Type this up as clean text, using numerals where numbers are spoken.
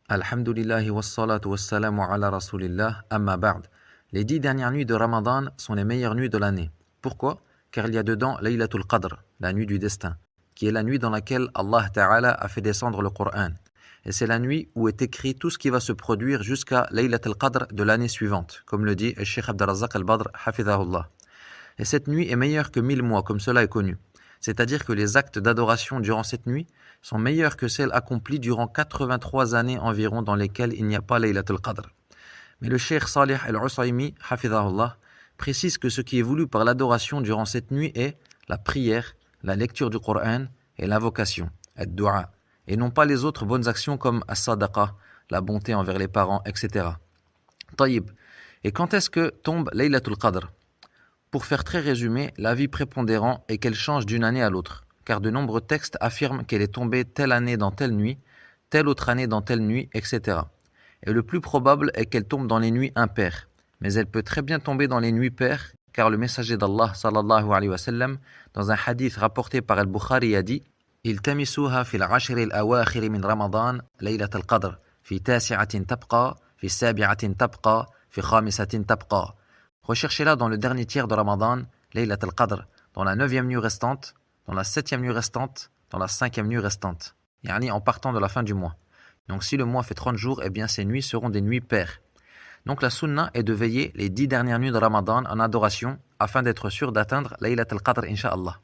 Alhamdulillahi wassalatu wassalamu ala rasulillah, amma ba'd. Les 10 dernières nuits de Ramadan sont les meilleures nuits de l'année. Pourquoi? Car il y a dedans Laylatul Qadr, la nuit du destin, qui est la nuit dans laquelle Allah Ta'ala a fait descendre le Coran. Et c'est la nuit où est écrit tout ce qui va se produire jusqu'à Laylatul Qadr de l'année suivante, comme le dit le Cheikh Abdelrazak al-Badr, hafidhahullah. Et cette nuit est meilleure que 1000 mois, comme cela est connu. C'est-à-dire que les actes d'adoration durant cette nuit sont meilleurs que celles accomplies durant 83 années environ dans lesquelles il n'y a pas Laylatul Qadr. Mais le Cheikh Salih al-Usaymi, hafidhahullah, précise que ce qui est voulu par l'adoration durant cette nuit est la prière, la lecture du Coran et l'invocation, ad-du'a, et non pas les autres bonnes actions comme as-sadaqa, la bonté envers les parents, etc. Taïb. Et quand est-ce que tombe Laylatul Qadr? Pour faire très résumé, l'avis prépondérant est qu'elle change d'une année à l'autre, car de nombreux textes affirment qu'elle est tombée telle année dans telle nuit, telle autre année dans telle nuit, etc. Et le plus probable est qu'elle tombe dans les nuits impaires, mais elle peut très bien tomber dans les nuits paires, car le messager d'Allah sallallahu alayhi wa sallam, dans un hadith rapporté par Al-Bukhari, a dit التمسوها في العشر الأواخر من رمضان ليلة القدر في تاسعة تبقى في سابعة تبقى في خامسة تبقى. Recherchez-la dans le dernier tiers de Ramadan, Laylat al-Qadr, dans la 9e nuit restante, dans la 7e nuit restante, dans la 5e nuit restante. Yani en partant de la fin du mois. Donc si le mois fait 30 jours, eh bien ces nuits seront des nuits paires. Donc la sunna est de veiller les 10 dernières nuits de Ramadan en adoration afin d'être sûr d'atteindre Laylat al-Qadr, incha'Allah.